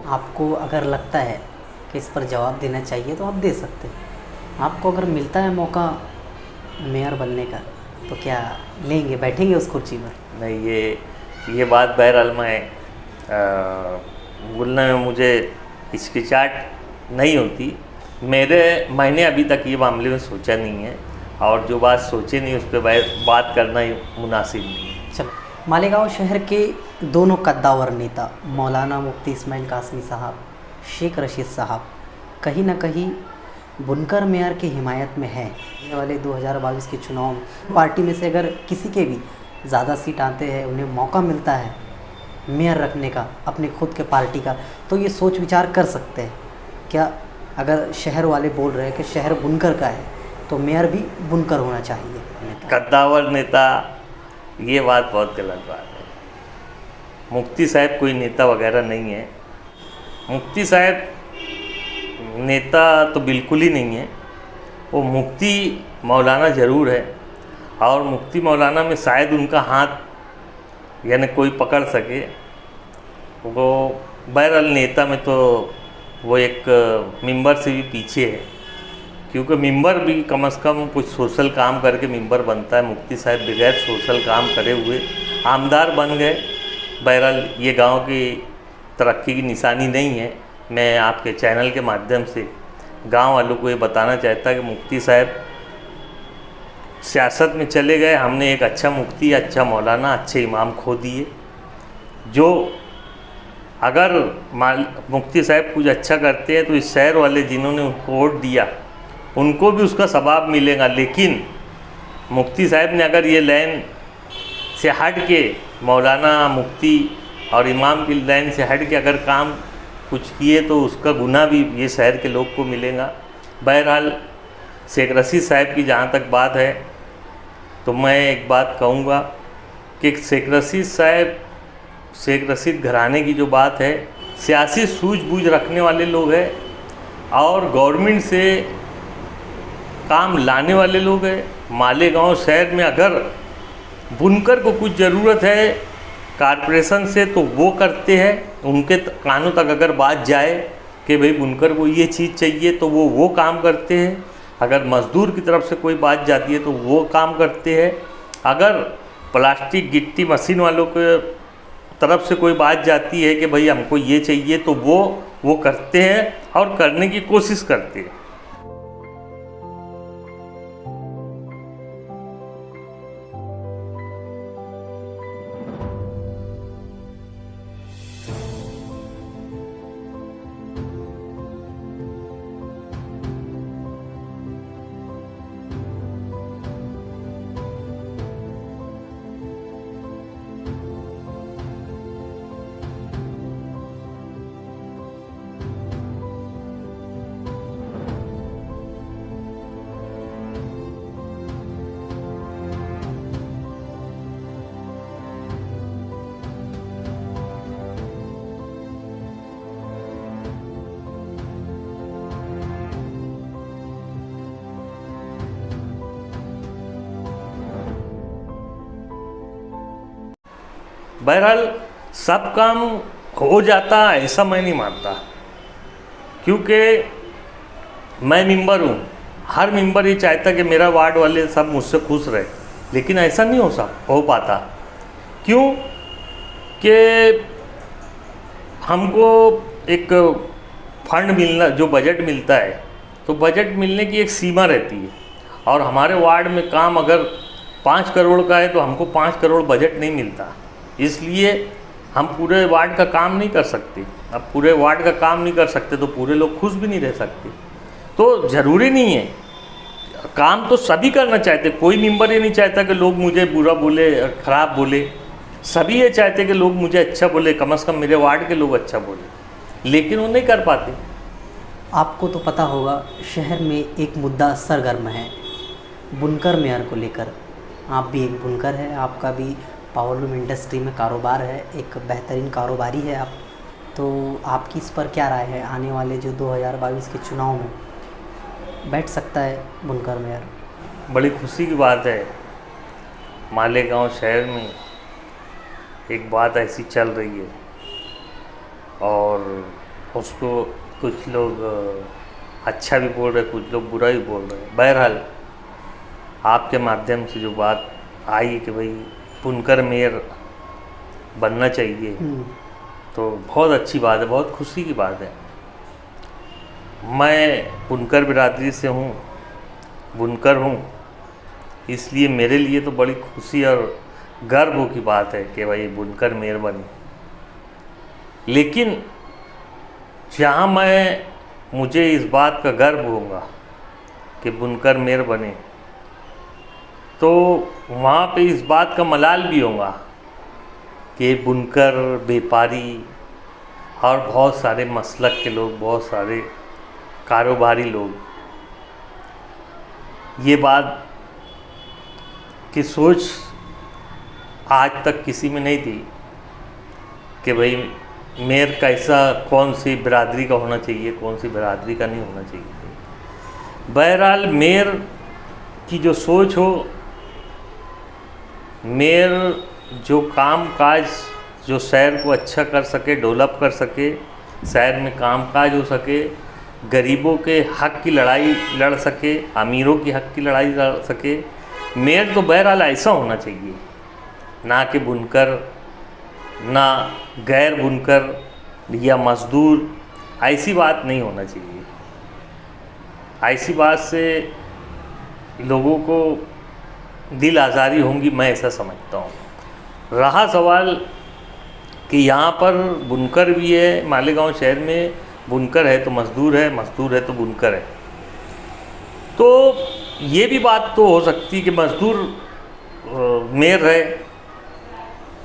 आपको अगर लगता है कि इस पर जवाब देना चाहिए तो आप दे सकते हैं। आपको अगर मिलता है मौका मेयर बनने का तो क्या लेंगे, बैठेंगे उस कुर्सी पर? नहीं, ये बात बहरहाल मैं बोलने में मुझे हिचकिचाहट नहीं होती। मैंने अभी तक ये मामले में सोचा नहीं है, और जो बात सोचे नहीं उस पर बात करना ही मुनासिब नहीं है। चलो, मालेगांव शहर के दोनों कद्दावर नेता मौलाना मुफ्ती इस्माइल कासमी साहब, शेख रशीद साहब कहीं ना कहीं बुनकर मेयर की हिमायत में है। आने वाले 2022 के चुनाव में पार्टी में से अगर किसी के भी ज़्यादा सीट आते हैं, उन्हें मौका मिलता है मेयर रखने का अपने खुद के पार्टी का, तो ये सोच विचार कर सकते हैं क्या? अगर शहर वाले बोल रहे हैं कि शहर बुनकर का है तो मेयर भी बुनकर होना चाहिए। कद्दावर नेता, ये बात बहुत गलत बात है। मुफ्ती साहब कोई नेता वगैरह नहीं है। मुफ्ती साहब नेता तो बिल्कुल ही नहीं है। वो मुफ्ती मौलाना ज़रूर है, और मुफ्ती मौलाना में शायद उनका हाथ यानी कोई पकड़ सके। वो बहरहाल नेता में तो वो एक मिंबर से भी पीछे है, क्योंकि मिंबर भी कम से कम कुछ सोशल काम करके मिंबर बनता है। मुफ्ती साहब बगैर सोशल काम करे हुए आमदार बन गए। बहरहाल ये गांव की तरक्की की निशानी नहीं है। मैं आपके चैनल के माध्यम से गांव वालों को ये बताना चाहता कि मुफ्ती साहब सियासत में चले गए। हमने एक अच्छा मुफ्ती, अच्छा मौलाना, अच्छे इमाम खो दिए। जो अगर मुफ्ती साहब कुछ अच्छा करते हैं तो इस शहर वाले जिन्होंने उनको वोट दिया उनको भी उसका सवाब मिलेगा। लेकिन मुफ्ती साहब ने अगर ये लाइन से हट के, मौलाना, मुफ्ती और इमाम की लाइन से हट के अगर काम कुछ किए तो उसका गुना भी ये शहर के लोग को मिलेगा। बहरहाल शेख रशीद साहब की जहाँ तक बात है तो मैं एक बात कहूँगा कि शेख रशीद साहब, शेख रशीद घराने की जो बात है, सियासी सूझबूझ रखने वाले लोग हैं और गवर्नमेंट से काम लाने वाले लोग हैं। मालेगांव शहर में अगर बुनकर को कुछ ज़रूरत है कारपोरेशन से तो वो करते हैं। उनके कानों तक अगर बात जाए कि भाई बुनकर को ये चीज़ चाहिए तो वो काम करते हैं। अगर मज़दूर की तरफ से कोई बात जाती है तो वो काम करते हैं। अगर प्लास्टिक गिट्टी मशीन वालों के तरफ से कोई बात जाती है कि भाई हमको ये चाहिए तो वो करते हैं और करने की कोशिश करते हैं। बहरहाल सब काम हो जाता ऐसा मैं नहीं मानता, क्योंकि मैं मेंबर हूँ। हर मेंबर ये चाहता कि मेरा वार्ड वाले सब मुझसे खुश रहे, लेकिन ऐसा नहीं हो पाता। क्यों कि हमको एक फंड मिलना, जो बजट मिलता है, तो बजट मिलने की एक सीमा रहती है। और हमारे वार्ड में काम अगर 5 करोड़ का है तो हमको 5 करोड़ बजट नहीं मिलता, इसलिए हम पूरे वार्ड का काम नहीं कर सकते। अब पूरे वार्ड का काम नहीं कर सकते तो पूरे लोग खुश भी नहीं रह सकते। तो ज़रूरी नहीं है, काम तो सभी करना चाहते। कोई मेंबर ये नहीं चाहता कि लोग मुझे बुरा बोले, ख़राब बोले। सभी ये चाहते कि लोग मुझे अच्छा बोले, कम से कम मेरे वार्ड के लोग अच्छा बोले, लेकिन वो नहीं कर पाते। आपको तो पता होगा शहर में एक मुद्दा सरगर्म है बुनकर मेयर को लेकर। आप भी एक बुनकर है, आपका भी पावरलूम इंडस्ट्री में कारोबार है, एक बेहतरीन कारोबारी है आप। तो आपकी इस पर क्या राय है? आने वाले जो 2022 के चुनाव में बैठ सकता है बुनकर मेयर? बड़ी खुशी की बात है, मालेगांव शहर में एक बात ऐसी चल रही है और उसको कुछ लोग अच्छा भी बोल रहे, कुछ लोग बुरा भी बोल रहे हैं। बहरहाल आपके माध्यम से जो बात आई कि भाई बुनकर मेयर बनना चाहिए, तो बहुत अच्छी बात है, बहुत खुशी की बात है। मैं बुनकर बिरादरी से हूँ, बुनकर हूँ, इसलिए मेरे लिए तो बड़ी खुशी और गर्व की बात है कि भाई बुनकर मेयर बने। लेकिन जहाँ मुझे इस बात का गर्व होगा कि बुनकर मेयर बने, तो वहाँ पे इस बात का मलाल भी होगा कि बुनकर, व्यापारी और बहुत सारे मसलक के लोग, बहुत सारे कारोबारी लोग ये बात की सोच आज तक किसी में नहीं थी कि भाई मेयर कैसा, कौन सी बिरादरी का होना चाहिए, कौन सी बिरादरी का नहीं होना चाहिए। बहरहाल मेयर की जो सोच हो, मेयर जो काम काज जो शहर को अच्छा कर सके, डेवलप कर सके, शहर में काम काज हो सके, गरीबों के हक़ की लड़ाई लड़ सके, अमीरों की हक़ की लड़ाई लड़ सके, मेयर तो बहरहाल ऐसा होना चाहिए। ना कि बुनकर, ना गैर बुनकर या मज़दूर, ऐसी बात नहीं होना चाहिए। ऐसी बात से लोगों को दिल आज़ारी होंगी, मैं ऐसा समझता हूँ। रहा सवाल कि यहाँ पर बुनकर भी है, मालेगांव शहर में बुनकर है तो मज़दूर है, मज़दूर है तो बुनकर है, तो ये भी बात तो हो सकती कि मज़दूर मेयर रहे,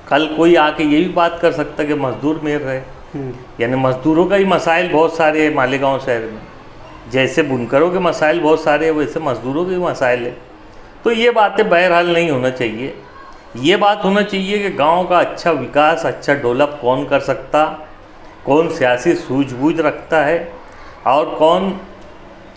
कल कोई आके ये भी बात कर सकता कि मज़दूर मेयर रहे। यानी मज़दूरों का ही मसाइल बहुत सारे हैं मालेगांव शहर में, जैसे बुनकरों के मसाइल बहुत सारे हैं वैसे मज़दूरों के भी मसाइल है। तो ये बातें बहरहाल नहीं होना चाहिए। ये बात होना चाहिए कि गांव का अच्छा विकास, अच्छा डेवलप कौन कर सकता, कौन सियासी सूझबूझ रखता है और कौन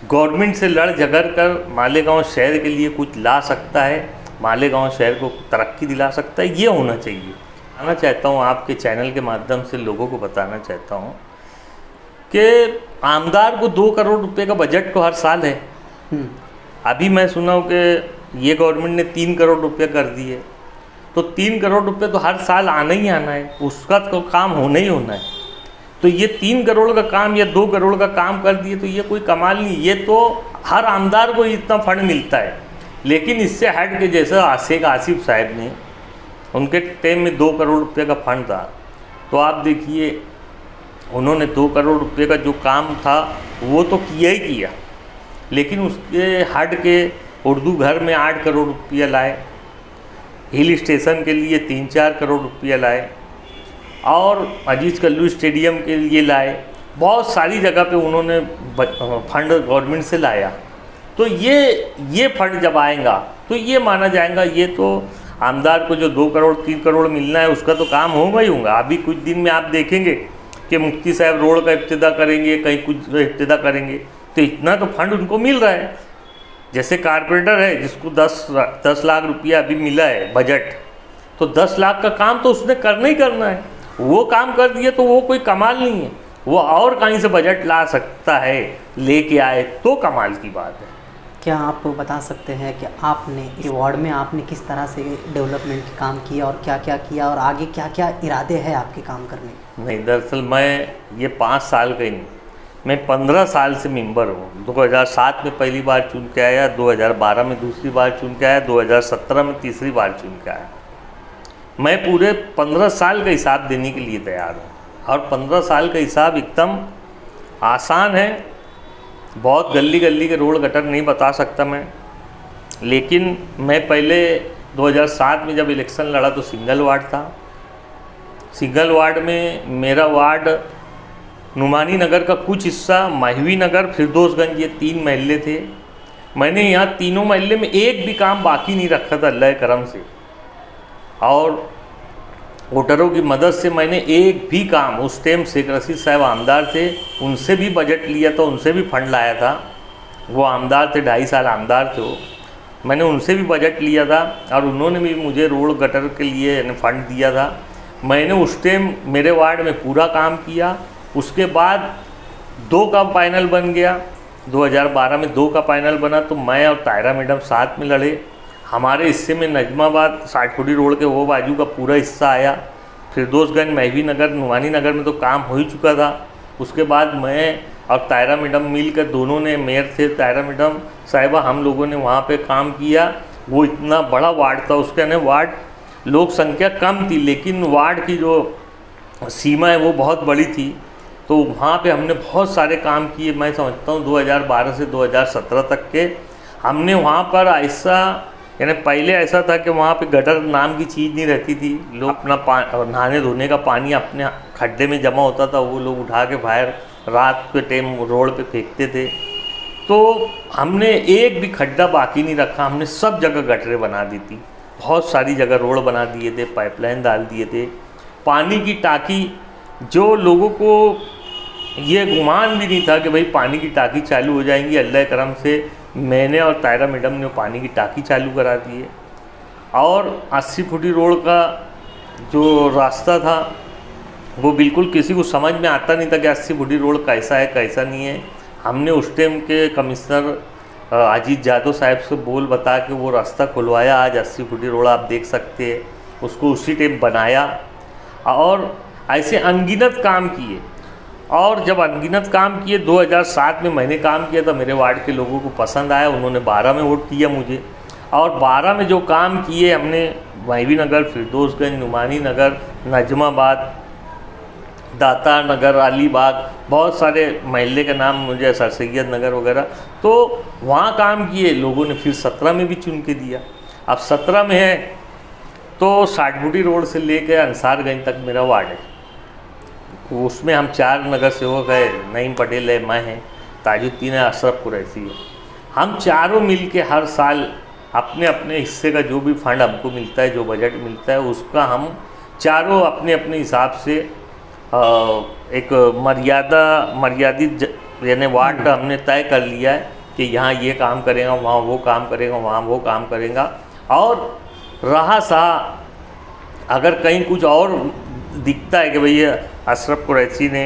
गवर्नमेंट से लड़ झगड़ कर मालेगांव शहर के लिए कुछ ला सकता है, मालेगांव शहर को तरक्की दिला सकता है, ये होना चाहिए। बताना चाहता हूँ, आपके चैनल के माध्यम से लोगों को बताना चाहता हूँ कि आमदार को 2 करोड़ रुपए का बजट तो हर साल है। अभी मैं सुना हूँ कि ये गवर्नमेंट ने 3 करोड़ रुपये कर दिए, तो 3 करोड़ रुपये तो हर साल आना ही आना है, उसका तो काम होना ही होना है। तो ये 3 करोड़ का काम या 2 करोड़ का काम कर दिए तो ये कोई कमाल नहीं, ये तो हर आमदार को इतना फंड मिलता है। लेकिन इससे हट के जैसा शेख आसिफ साहब ने, उनके टाइम में 2 करोड़ रुपये का फंड था, तो आप देखिए उन्होंने 2 करोड़ रुपये का जो काम था वो तो किया ही किया, लेकिन उसके हट के उर्दू घर में 8 करोड़ रुपया लाए, हिल स्टेशन के लिए 3-4 करोड़ रुपया लाए और अजीज़ कल्लू स्टेडियम के लिए लाए। बहुत सारी जगह पे उन्होंने फंड गवर्नमेंट से लाया। तो ये फंड जब आएगा तो ये माना जाएगा ये तो आमदार को जो 2 करोड़ 3 करोड़ मिलना है उसका तो काम होगा ही होगा। अभी कुछ दिन में आप देखेंगे कि मुफ्ती साहब रोड का इब्तिदा करेंगे, कहीं कुछ इब्तिदा करेंगे, तो इतना तो फंड उनको मिल रहा है। जैसे कारपेंटर है जिसको 10 लाख रुपया अभी मिला है बजट, तो 10 लाख का काम तो उसने करना ही करना है, वो काम कर दिया तो वो कोई कमाल नहीं है, वो और कहीं से बजट ला सकता है, लेके आए तो कमाल की बात है। क्या आप बता सकते हैं कि आपने इस वार्ड में आपने किस तरह से डेवलपमेंट के काम किया और क्या क्या किया और आगे क्या क्या इरादे हैं आपके काम करने के? नहीं, दरअसल मैं ये 5 साल का ही नहीं, मैं 15 साल से मेंबर हूँ। 2007 में पहली बार चुन के आया, 2012 में दूसरी बार चुन के आया, 2017 में तीसरी बार चुन के आया। मैं पूरे 15 साल का हिसाब देने के लिए तैयार हूँ और 15 साल का हिसाब एकदम आसान है। बहुत गली गली के रोड गटर नहीं बता सकता मैं, लेकिन मैं पहले 2007 में जब इलेक्शन लड़ा तो सिंगल वार्ड था। सिंगल वार्ड में मेरा वार्ड नुमानी नगर का कुछ हिस्सा, माहवी नगर, फिरदौसगंज, ये 3 महल्ले थे। मैंने यहाँ तीनों महल्ले में एक भी काम बाकी नहीं रखा था अल्लाह करम से, और वोटरों की मदद से मैंने एक भी काम, उस टाइम शेख रशीद साहब आमदार थे, उनसे भी बजट लिया था, उनसे भी फंड लाया था। वो आमदार थे, 2.5 साल आमदार थे वो, मैंने उनसे भी बजट लिया था और उन्होंने भी मुझे रोड गटर के लिए फंड दिया था। मैंने उस टाइम मेरे वार्ड में पूरा काम किया। उसके बाद 2 का फाइनल बन गया, 2012 में 2 का फाइनल बना, तो मैं और तायरा मैडम साथ में लड़े। हमारे हिस्से में नजमाबाद 60 फुटी रोड के वो बाजू का पूरा हिस्सा आया। फिरदौसगंज, महवी नगर, नुमानी नगर में तो काम हो ही चुका था। उसके बाद मैं और तायरा मैडम मिलकर, दोनों ने, मेयर थे तायरा मैडम साहिबा, हम लोगों ने वहाँ पे काम किया। वो इतना बड़ा वार्ड था, उसके अंदर वार्ड लोक संख्या कम थी, लेकिन वार्ड की जो सीमा है वो बहुत बड़ी थी। तो वहाँ पे हमने बहुत सारे काम किए। मैं समझता हूँ 2012 से 2017 तक के हमने वहाँ पर ऐसा, यानी पहले ऐसा था कि वहाँ पे गटर नाम की चीज़ नहीं रहती थी। लोग अपना नहाने धोने का पानी अपने खड्डे में जमा होता था, वो लोग उठा के बाहर रात के टाइम रोड पे फेंकते थे। तो हमने एक भी खड्डा बाकी नहीं रखा, हमने सब जगह गटरें बना दी थी, बहुत सारी जगह रोड बना दिए थे, पाइपलाइन डाल दिए थे। पानी की टाँकी, जो लोगों को ये गुमान भी नहीं था कि भाई पानी की टाँकी चालू हो जाएंगी, अल्लाह करम से मैंने और तायरा मैडम ने पानी की टाँकी चालू करा दी है। और 80 फुटी रोड का जो रास्ता था वो बिल्कुल किसी को समझ में आता नहीं था कि 80 फुटी रोड कैसा है कैसा नहीं है। हमने उस टाइम के कमिश्नर अजीत यादव साहब से बोल बता के वो रास्ता खुलवाया। आज 80 फुटी रोड आप देख सकते हैं, उसको उसी टाइम बनाया। और ऐसे अनगिनत काम किए। और जब अनगिनत काम किए, 2007 में मैंने काम किया था, मेरे वार्ड के लोगों को पसंद आया, उन्होंने 12 में वोट किया मुझे। और 12 में जो काम किए हमने, महवी नगर, फिरदौसगंज, नुमानी नगर, नजमाबाद, दाता नगर, अलीबाग, बहुत सारे महल्ले के नाम मुझे, सर सैयद नगर वगैरह, तो वहाँ काम किए लोगों ने। फिर 17 में भी चुन के दिया। अब 17 में है तो 60 फुटी रोड से लेकर अंसारगंज तक मेरा वार्ड है। उसमें हम 4 नगर सेवक है, नईम पटेल है, मैं है, ताजुद्दीन है, अशरफ कुरैशी है। हम चारों मिल के हर साल अपने अपने हिस्से का जो भी फंड हमको मिलता है, जो बजट मिलता है, उसका हम चारों अपने अपने हिसाब से एक मर्यादित यानी वार्ड हमने तय कर लिया है कि यहाँ ये काम करेगा, वहाँ वो काम करेगा, वहाँ वो काम करेगा। और रहा सहा अगर कहीं कुछ और दिखता है कि भैया अशरफ कुरैशी ने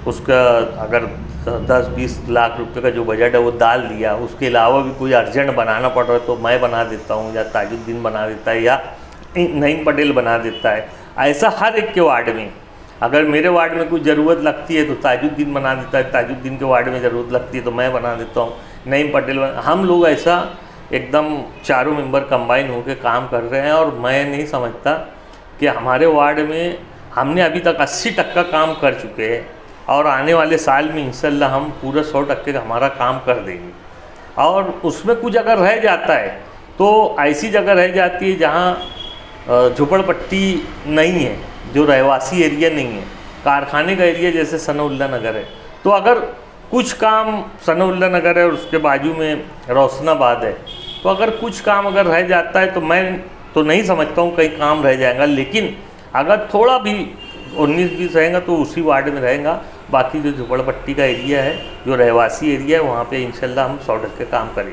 उसका अगर 10-20 लाख रुपए का जो बजट है वो डाल दिया, उसके अलावा भी कोई अर्जेंट बनाना पड़ रहा है तो मैं बना देता हूँ, या ताजुद्दीन बना देता है, या नईम पटेल बना देता है। ऐसा हर एक के वार्ड में, अगर मेरे वार्ड में कोई ज़रूरत लगती है तो ताजुद्दीन बना देता है, ताजुद्दीन के वार्ड में ज़रूरत लगती है तो मैं बना देता हूँ, नईम पटेल हम लोग ऐसा एकदम चारों मेंबर कंबाइन होकर काम कर रहे हैं। और मैं नहीं समझता कि हमारे वार्ड में हमने अभी तक 80% काम कर चुके हैं, और आने वाले साल में इंशाल्लाह हम पूरा 100% का हमारा काम कर देंगे। और उसमें कुछ अगर रह जाता है तो ऐसी जगह रह जाती है जहाँ झुपड़पट्टी नहीं है, जो रहवासी एरिया नहीं है, कारखाने का एरिया जैसे सनाउल्लाह नगर है। तो अगर कुछ काम सनाउल्लाह नगर है और उसके बाजू में रोशनाबाद है, तो अगर कुछ काम अगर रह जाता है तो मैं तो नहीं समझता हूँ कहीं काम रह जाएगा। लेकिन अगर थोड़ा भी 19-20 रहेगा तो उसी वार्ड में रहेगा। बाकी जो झुपड़पट्टी का एरिया है, जो रहवासी एरिया है, वहाँ पे इंशाल्लाह हम 100% काम करेंगे।